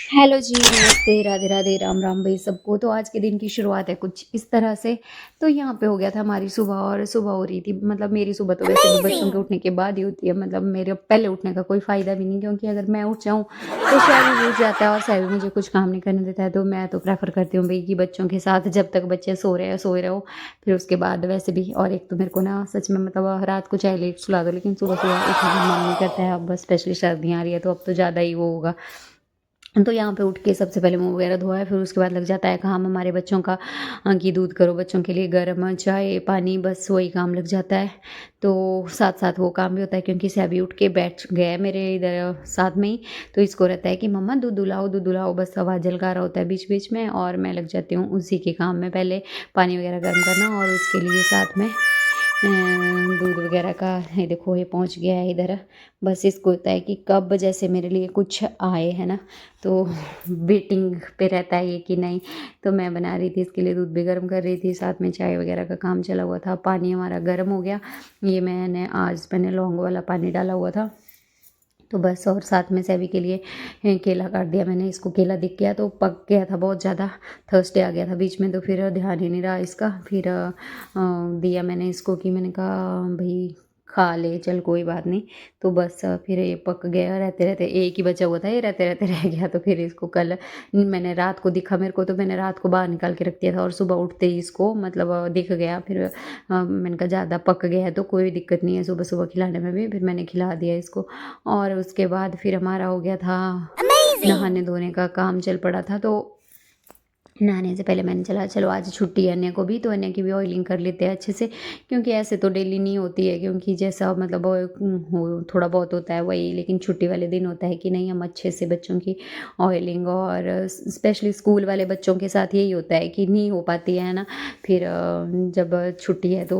Hello जी, नमस्ते, राधे राधे, राम राम भई सबको। तो आज के दिन की शुरुआत है कुछ इस तरह से। तो यहाँ पे हो गया था हमारी सुबह और सुबह हो रही थी, मतलब मेरी सुबह तो वैसे भी बच्चों के Amazing! उठने के बाद ही होती है, मतलब मेरे पहले उठने का कोई फ़ायदा भी नहीं, क्योंकि अगर मैं उठ जाऊँ तो शैवी भी उठ जाता है और शैवी मुझे कुछ काम नहीं करने देता है। तो मैं तो प्रेफ़र करती हूँ भई कि बच्चों के साथ जब तक बच्चे सो रहे हैं सोए रहो, फिर उसके बाद वैसे भी। और एक तो मेरे को ना सच में मतलब रात को चाहे लेट सुला दो, लेकिन सुबह-सुबह उठने का मन नहीं करता है। अब स्पेशली सर्दियाँ आ रही है तो अब तो ज़्यादा ही वो होगा। तो यहाँ पे उठ के सबसे पहले मुँह वगैरह धोया, फिर उसके बाद लग जाता है काम हमारे बच्चों का, कि दूध करो बच्चों के लिए, गर्म चाय, पानी, बस वही काम लग जाता है। तो साथ-साथ वो काम भी होता है, क्योंकि सैबी उठ के बैठ गया है मेरे इधर साथ में ही। तो इसको रहता है कि मम्मा दूध दुलाओ, दूध दुलाओ, बस आवाज़ झलका रहा होता है बीच-बीच में, और मैं लग जाती हूँ उसी के काम में, पहले पानी वगैरह गर्म करना और उसके लिए साथ में दूध वगैरह का। ये देखो ये पहुँच गया है इधर। बस इसको होता है कि कब जैसे मेरे लिए कुछ आए, है ना? तो वेटिंग पे रहता है ये कि नहीं। तो मैं बना रही थी इसके लिए, दूध भी गर्म कर रही थी, साथ में चाय वगैरह का काम चला हुआ था। पानी हमारा गर्म हो गया। ये मैंने लौंग वाला पानी डाला हुआ था। तो बस, और साथ में सभी के लिए केला काट दिया मैंने। इसको केला दिख गया तो पक गया था बहुत ज़्यादा, थर्सडे आ गया था बीच में, तो फिर ध्यान ही नहीं रहा इसका। फिर दिया मैंने इसको, कि मैंने कहा भई खा ले चल, कोई बात नहीं। तो बस फिर ये पक गया, रहते-रहते एक ही बचा हुआ था, ये रहते-रहते रह गया। तो फिर इसको कल मैंने रात को दिखा मेरे को, तो मैंने रात को बाहर निकाल के रख दिया था, और सुबह उठते ही इसको मतलब दिख गया। फिर मैंने कहा ज़्यादा पक गया है तो कोई दिक्कत नहीं है सुबह-सुबह खिलाने में भी, फिर मैंने खिला दिया इसको। और उसके बाद फिर हमारा हो गया था, Amazing! नहाने-धोने का काम चल पड़ा था। तो नहाने से पहले मैंने चला चलो आज छुट्टी है अन्य को भी, तो अन्य की भी ऑयलिंग कर लेते हैं अच्छे से, क्योंकि ऐसे तो डेली नहीं होती है, क्योंकि जैसा मतलब हो थोड़ा बहुत होता है वही, लेकिन छुट्टी वाले दिन होता है कि नहीं हम अच्छे से बच्चों की ऑयलिंग। और स्पेशली स्कूल वाले बच्चों के साथ यही होता है कि नहीं हो पाती है ना। फिर जब छुट्टी है तो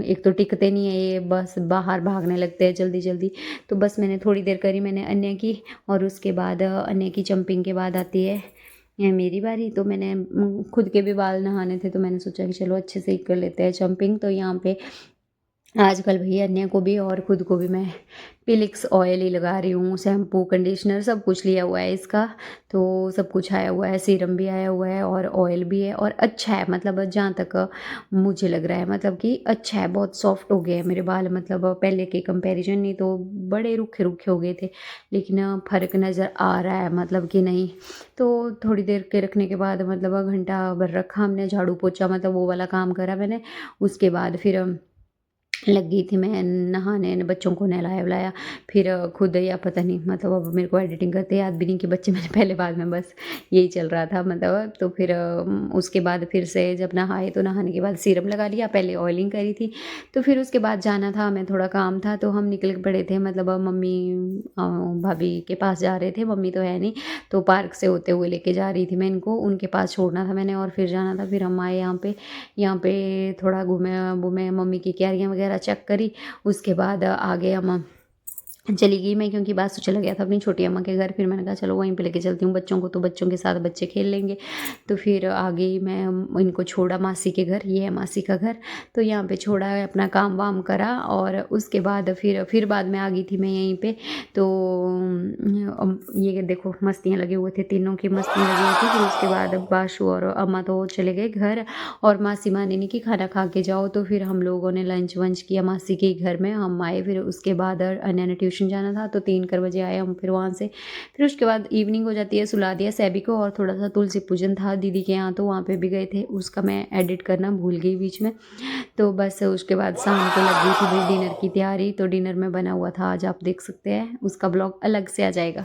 एक तो टिकते नहीं है ये, बस बाहर भागने लगते हैं जल्दी जल्दी। तो बस मैंने थोड़ी देर करी मैंने अन्य की, और उसके बाद अन्य की जंपिंग के बाद आती है मेरी बारी। तो मैंने खुद के भी बाल नहाने थे, तो मैंने सोचा कि चलो अच्छे से ही कर लेते हैं जंपिंग। तो यहाँ पे आजकल भैया अन्य को भी और खुद को भी मैं पिलिक्स ऑयल ही लगा रही हूँ, शैम्पू, कंडीशनर सब कुछ लिया हुआ है इसका। तो सब कुछ आया हुआ है, सीरम भी आया हुआ है और ऑयल भी है, और अच्छा है, मतलब जहाँ तक मुझे लग रहा है मतलब कि अच्छा है, बहुत सॉफ्ट हो गए हैं मेरे बाल, मतलब पहले के कंपैरिजन। नहीं तो बड़े रूखे रूखे हो गए थे, लेकिन फ़र्क नज़र आ रहा है मतलब कि नहीं। तो थोड़ी देर के रखने के बाद, मतलब घंटा भर रखा हमने, झाड़ू पोछा मतलब वो वाला काम करा मैंने। उसके बाद फिर लग गई थी मैं नहाने, बच्चों को नहलाया-वलाया। फिर खुद या पता नहीं, मतलब अब मेरे को एडिटिंग करते याद भी नहीं कि बच्चे मैंने पहले बाद में, बस यही चल रहा था मतलब। तो फिर उसके बाद फिर से जब नहाए, तो नहाने के बाद सीरम लगा लिया, पहले ऑयलिंग करी थी। तो फिर उसके बाद जाना था हमें, थोड़ा काम था, तो हम निकल पड़े थे, मतलब मम्मी भाभी के पास जा रहे थे, मम्मी तो है नहीं। तो पार्क से होते हुए लेके जा रही थी मैं इनको, उनके पास छोड़ना था मैंने और फिर जाना था। फिर हम आए यहाँ पे थोड़ा घूमे-वूमे, मम्मी की क्यारियाँ वगैरह चेक करी। उसके बाद आगे हम चली गई मैं, क्योंकि बासु चला गया था अपनी छोटी अम्मा के घर। फिर मैंने कहा चलो वहीं पे लेके चलती हूँ बच्चों को, तो बच्चों के साथ बच्चे खेल लेंगे। तो फिर आ गई मैं, इनको छोड़ा मासी के घर, ये है मासी का घर। तो यहाँ पे छोड़ा है, अपना काम वाम करा, और उसके बाद फिर बाद में आ गई थी मैं यहीं पे। तो ये देखो मस्तियाँ लगे हुए थे, तीनों की मस्तियाँ लगी हुई थी। फिर उसके बाद बासु और अम्मा तो चले गए घर, और मासी मानी ने कि खाना खा के जाओ। तो फिर हम लोगों ने लंच वंच किया मासी के घर में, हम आए। फिर उसके बाद अन्य ने ट्यूशन जाना था, तो 3 बजे आए हम फिर वहाँ से। फिर उसके बाद इवनिंग हो जाती है, सुला दिया सैबी को, और थोड़ा सा तुलसी पूजन था दीदी के यहाँ, तो वहाँ पे भी गए थे। उसका मैं एडिट करना भूल गई बीच में। तो बस उसके बाद शाम को लग गई थी फिर डिनर की तैयारी। तो डिनर में बना हुआ था आज, आप देख सकते हैं, उसका ब्लॉग अलग से आ जाएगा।